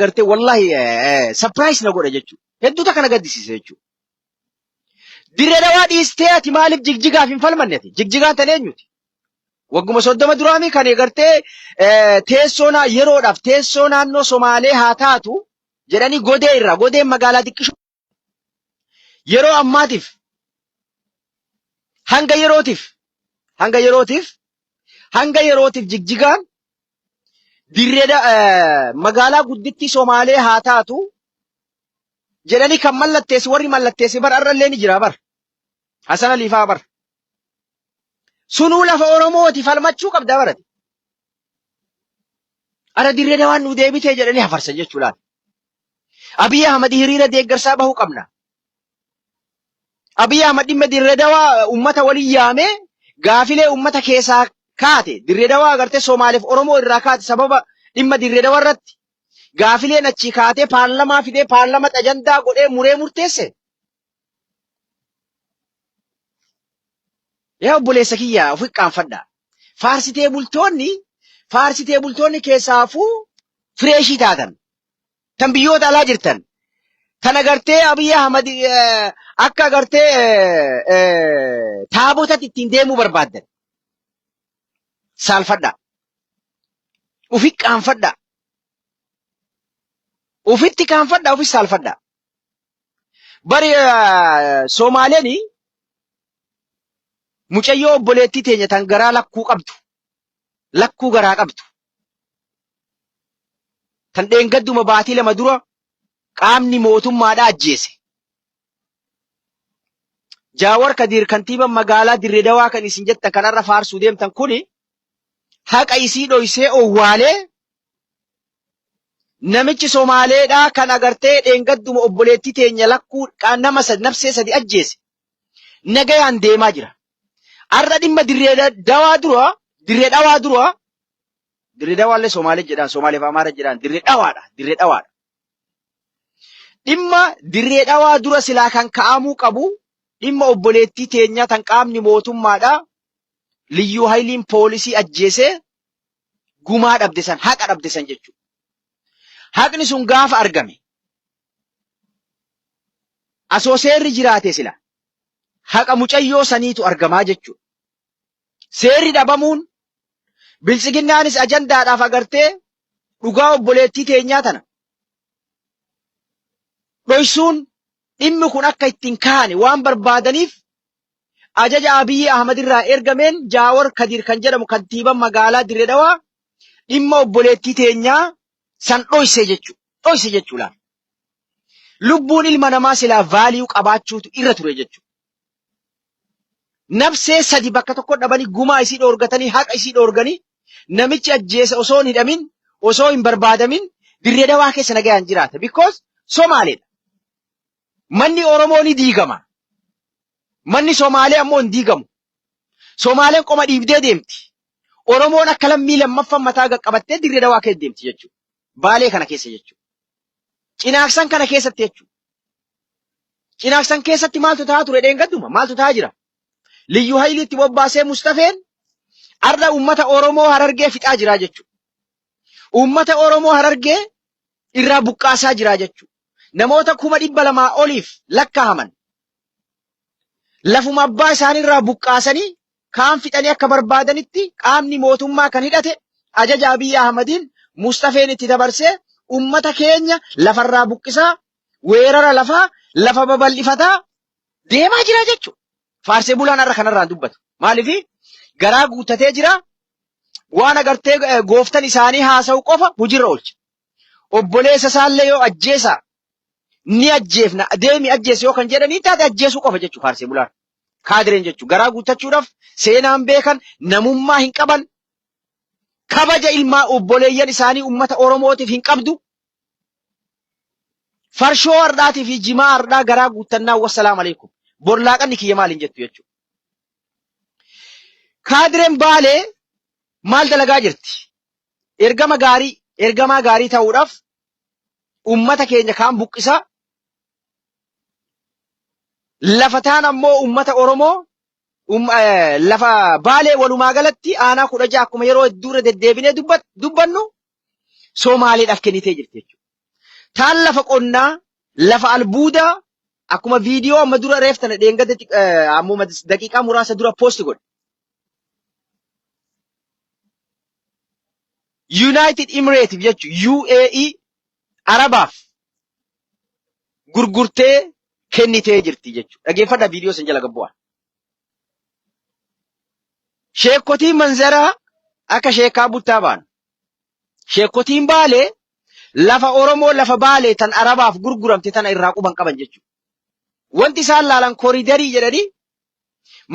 gartee wallahi surprise na godha jechuudha. Hedduuta kana gaddisiisa jechuudha. Dirree Dhawaa dhiistee ati maaliif Jigjigaaf hin falmanne ati? Jigjigaan tan eenyuti? Wagguma 30 duraanii kan gartee teessoo yeroodhaaf teessoo naannoo Somaalee haa taatu jedhanii godeen magaalaa xiqqishoo yeroo ammaatiif hanga yerootiif Jigjigaan dirree magaalaa guddittii Somaalee haa taatu jedhanii kan mallatteessi warri mallatteessi bar arrallee ni jira bar Hasan Aliifaa bar sunuu lafa Oromooti falmachuu qabda barate. Ara dirree Dhawaan nu deebitee jedhanii hafarsan jechuudhaan. Abiy Ahmad hiriira deeggarsaa bahuu qabna. Abiy Ahmad dhimma dirree Dhawaa ummata waliin yaamee gaafilee ummata keessaa kaate dirree Dhawaa agartee Somaaleef Oromoo irraa kaate sababa dhimma dirree Dhawaa irratti gaafileen achi kaatee paarlamaa fidee paarlama ajandaa godhee muree murteesse. Yaa obboleessa kiyyaa of qaanfadha. Faarsitee bultoonni keessaafuu fireeshii taatan. Tan biyyoota alaa jirtan. Tan agartee Abiy Ahmad akka agartee taabotatti ittiin deemuu barbaaddan. Saalfadha. Ofi qaanfadha. Ofitti qaanfadha, ofi saalfadha. Bari Somaaleeni mucayyoo obboleettii teenya tan garaa lakkuu garaa qabdu. Tan dheengadduma baatii 2 dura qaamni mootummaadhaa ajjeese. Jaawar Kadiir kantiibaan magaalaa Dirree Dhawaa kan isin jettan kanarra faarsuu deemtan kuni haqa isii dhoysee owwaalee namichi Somaaleedhaa kan agartee dheengadduma obboleettii teenya lakkuu nama nafsee 3 ajjeese. Nagayaan deemaa jira. Arra dhimma Dirree Dhawaa dura Dirree Dhawaallee Somaalee jedhaan Somaaleef Amaara jedhaan Dirree Dhawaadha. Dhimma Dirree Dhawaa dura silaa kan ka'amuu qabu dhimma obboleettii teenyaa tan qaamni mootummaadhaa liyyuu hayliin poolisii ajjeesee gumaa dhabde san haqa dhabde san jechuudha. Haqni sun gaafa argame asoo seerri jiraate sila haqa mucayyoo saniitu argamaa jechuudha. Seerri dhabamuun bilchiginnaanis ajandaadhaaf agartee dhugaa obboleettii teenyaa tana dhoysuun dhimmi kun akka ittiin kaane waan barbaadaniif ajaja Abiy Ahmad irraa ergameen Jaawar Kadiir kan jedhamu kantiibaan magaalaa Dirree Dhawaa dhimma obboleettii teenyaa san dhoyse jechuudha. Lubbuun ilma namaa silaa vaaliyuu qabaachuutu irra ture jechuudha. Nafsee 3 bakka tokko dhabanii gumaa isii dhoorgatanii haqa isii dhoorganii namichi ajjeese osoo hin hidhamin osoo hin barbaadamin Dirree Dhawaa keessa nagayaan jiraata. Because Somaaleedha. Manni Oromoo ni diigama. Manni Somaalee ammoo hin diigamu. Somaaleen qoma dhiibdee deemti. Oromoon akka lammii lammaffaan mataa qabattee Dirree Dhawaa keessa deemti jechuudha. Baalee kana keessa jechuudha. Cinaaksan kana keessatti jechuudha. Cinaaksan keessatti maaltu ta'aa ture dheengadduma? Maaltu ta'aa jira? Liyyuu hayliitti bobbaasee Mustafeen arra ummata Oromoo Harargee fixaa jira jechuudha. Ummata Oromoo Harargee irraa buqqaasaa jira jechuudha. Namoota 200,000 oliif lakkaa'aman. Lafuma abbaa isaaniirraa buqqaasanii kaan fixanii akka barbaadanitti qaamni mootummaa kan hidhate ajaja Abiy Ahmadiin Mustafeen itti dabarsee ummata keenya lafarraa buqqisaa weerara lafaa lafa babal'ifataa deemaa jira jechuudha. Faarsee bulaan arra kanarraan dubbatu. Maaliif garaa guuttatee jira waan agartee gooftan isaanii haasa'u qofa hojiirra oolcha. Obboleessa isaallee yoo ajjeesa ni ajjeefna deemi ajjeesa yoo kan jedhanii taate ajjeesuu qofa jechuudha faarsee bulaan. Kaadireen jechuudha. Garaa guuttachuudhaaf seenaan beekan namummaa hin qaban kabaja ilmaa obboleeyyan isaanii ummata Oromootiif hin qabdu. Farshoo hardhaatii fi jimaa hardhaa garaa guuttannaa wassalaam alaikum. Borlaaqanni kiyya maaliin jettu jechuudha. Kaadireen Baalee maal dalagaa jirti? Ergamaa gaarii ta'uudhaaf ummata keenya kaan buqqisaa lafa taan ammoo ummata Oromoo lafa Baalee walumaa galatti aanaa 16 akkuma yeroo hedduurra deddeebinee dubbannu Somaaleedhaaf kennitee jirti jechuudha. taan lafa qonnaa, lafa albuudaa akkuma viidiyoo amma dura reeftana dheengate ammuma daqiiqaa muraasa dura poosti godhe. United Emirates jechuun UAE Arabaaf gurgurtee kennitee jirti jechuudha. Dhageeffadhaa viidiyoo san jala gabbu'aa. Sheekotiin manzaraa akka sheekaa buttaa baan. Sheekotiin Baalee lafa Oromoo lafa Baalee tan Arabaaf gurguramte tana irraa quban qaban jechuudha. Wanti isaan laalan kooriidarii jedhanii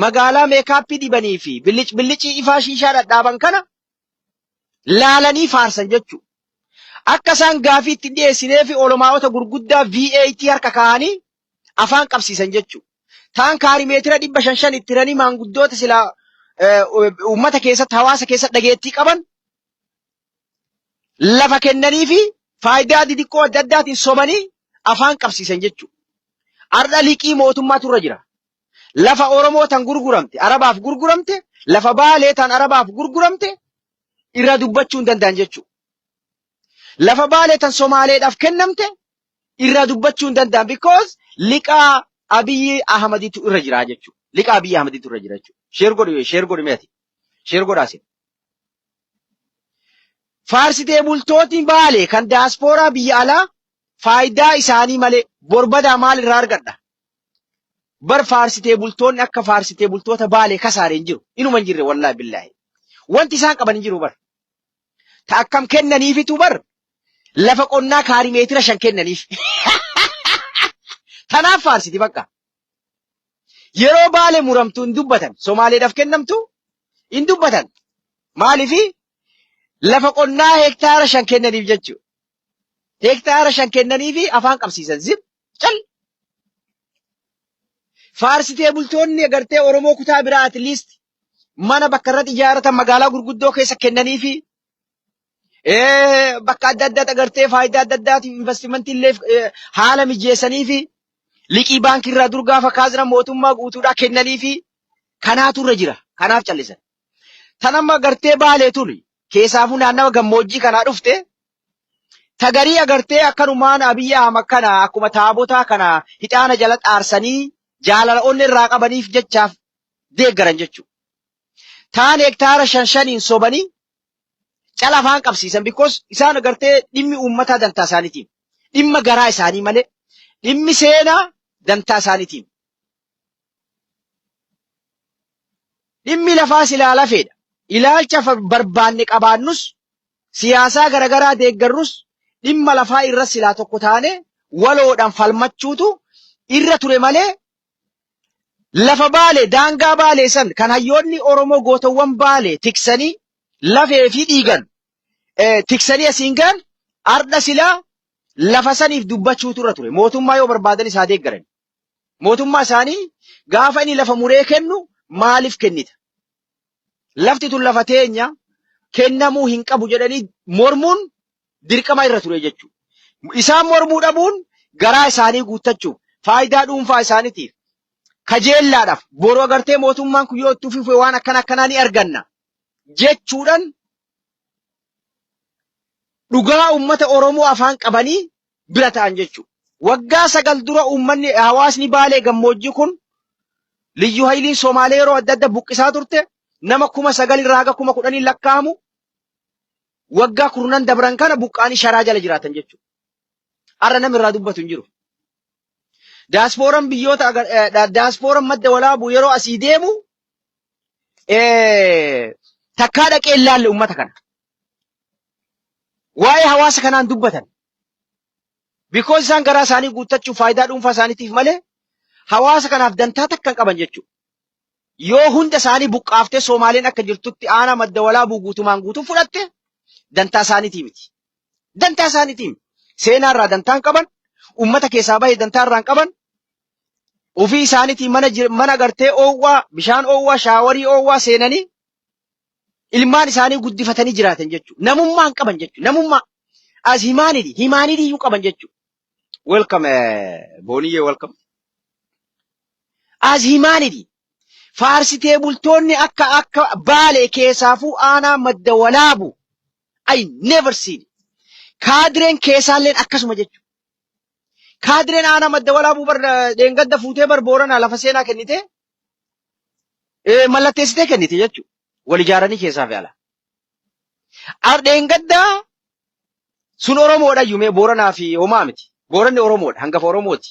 magaalaa meekaappii dibanii fi billicii ifaa shiishaa dhadhaaban kana laalanii faarsan jechuudha. Akka isaan gaafii itti dhiyeessinee fi olomaawota gurguddaa VAT harka kaa'anii afaan qabsiisan jechuudha. Taan kaarimeetira 500 itti hiranii maanguddoota silaa uummata keessatti hawaasa keessatti dhageettii qaban lafa kennanii fi faayidaa xixiqqoo adda addaatiin sobanii afaan qabsiisan jechuudha. Arda liqii mootummaatu irra jira. Lafa Oromoo tan gurguramte, Arabaaf gurguramte, lafa Baalee tan Arabaaf gurguramte irra dubbachuu hin danda'an jechuudha. Lafa Baalee tan Somaaleedhaaf kennamte irra dubbachuu hin danda'an because liqaa Abiyyi Ahmadiitu irra jira jechuudha. Liqaa Abiyyi Ahmadiitu irra jira jechuudha. Sheer godhi meeti. Sheer godhaasi. Faarsitee bultootiin Baalee kan daaspooraa biyya alaa faayidaa isaanii malee borbadaa maal irraa argadha? Bar faarsitee bultoonni akka faarsitee bultoota Baalee kasaareen jiru. Inuma hin jirre wallaahi billaahi. Wanti isaan qaban hin jiru bar. Ta akkam kennaniifitu bar lafa qonnaa kaarimeetira 5 kennaniif. Tanaaf faarsiti bakka. Yeroo Baalee muramtu hin dubbatan. Somaaleedhaaf kennamtu hin dubbatan. Maaliifi lafa qonnaa hektaara 5 kennaniif jechuudha. Hektaara 5 kennaniifi afaan qabsiisan zip cal. Faarsitee bultoonni agartee Oromoo kutaa biraa at least mana bakka irratti ijaaratan magaalaa gurguddoo keessa kennaniifi bakka adda addaatti agartee faayidaa adda addaatiif investimentii illee haala mijeessaniifi liqii baankii irraa dur gaafa kaasnan mootummaa guutuudhaa kennaniifi kanaatu irra jira. Kanaaf callisan. Tan amma agartee Baalee tuni keessaafuu naannawa gammoojjii kanaa dhufte tagarii agartee akkanumaan Abiyyi Ahmad kana akkuma taabotaa kana hixaana jala xaarsanii jaalala onni irraa qabaniif jechaaf deeggaran jechuudha. Taan hektaara 5 sobanii cala afaan qabsiisan because isaan agartee dhimmi uummataa dantaa isaaniitiin. Dhimma garaa isaanii malee dhimmi seenaa dantaa isaaniitiin. Dhimmi lafaas ilaalaa fedha. Ilaalcha barbaanne qabaannus siyaasaa garagaraa deeggarrus dhimma lafaa irra silaa tokko taane waloodhaan falmachuutu irra ture malee lafa Baalee daangaa Baalee san kan hayyoonni Oromoo gootawwan Baalee tiksanii lafee fi dhiigan tiksanii asiin gaan arda silaa lafa saniif dubbachuutu irra ture. Mootummaa yoo barbaadan isaa deeggaran. Mootummaa isaanii gaafa inni lafa muree kennu maaliif kennita? Lafti tun lafa teenya kennamuu hin qabu jedhanii mormuun dirqama irra ture jechuudha. Isaan mormuu dhabuun garaa isaanii guuttachuuf faayidaa dhuunfaa isaaniitiif kajeellaadhaaf boroo agartee mootummaan kun yoo itti fufe waan akkanaa ni arganna jechuudhaan dhugaa uummata Oromoo afaan qabanii bira ta'an jechuudha. Waggaa 9 dura uummanni hawaasni Baalee gammoojjii kun Liyyu Hayiliin Somaalee yeroo adda adda buqqisaa turte nama 9,000 irraa haga 10,000 lakkaa'amu waggaa 10 dabran kana buqqaanii sharaa jala jiraatan jechuudha. Har'a namni irraa dubbatu hin jiru. Daaspooran biyyoota daaspooran madda walaabuu yeroo asii deemu takkaa dhaqee ilaalle uummata kana. Waa'ee hawaasa kanaan dubbatan. Because isaan garaa isaanii guuttachuuf faayidaa dhuunfaa isaaniitiif malee hawaasa kanaaf dantaa takka hin qaban jechuudha. Yoo hunda isaanii buqqaaftee Soomaaleen akka jirtutti aanaa madda walaabuu guutumaan guutuu fudhatte dantaa isaaniitii miti. Dantaa isaaniitii miti. Seenaa irraa dantaa hin qaban, uummata keessaa bahee dantaa irraa hin qaban, ofii isaaniitiin mana agartee oowwaa, bishaan oowwaa, shaawarii oowwaa seenanii ilmaan isaanii guddifatanii jiraatan jechuudha. Namummaa hin qaban jechuudha. Namummaa as himaanidhi iyyuu qaban jechuudha. Welcome, Booniyyee welcome. As himaanidhi. Faarsitee bultoonni akka Baalee keessaafuu aanaa madda walaabu I never seen. Kaadireen keessaalleen akkasuma jechuudha. Kaadireen aanaa madda walaabuu bar dheengadda fuutee bar booranaa lafa seenaa kennite mallatteessitee kennite jechuudha. Wal ijaaranii keessaa fi ala. Dheengaddaa sun Oromoodha yuumee booranaa fi homaa miti. Booranni Oromoodha hangafa Oromooti.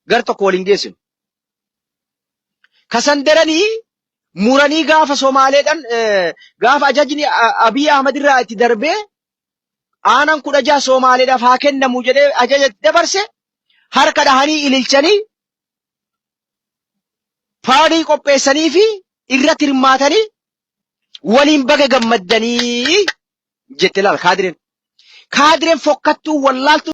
Gar tokko waliin geessinu. Kasan daranii muranii gaafa Somaaleedhaan gaafa ajajni Abiy Ahmad irraa itti darbee aanaan 16 Somaaleedhaaf haa kennamu jedhee ajaja dabarse harka dhahanii ililchanii faarii qopheessanii fi irratti hirmaatanii waliin baga gammaddanii jette laal kaadireen. Kaadireen fokkattuu wallaaltuu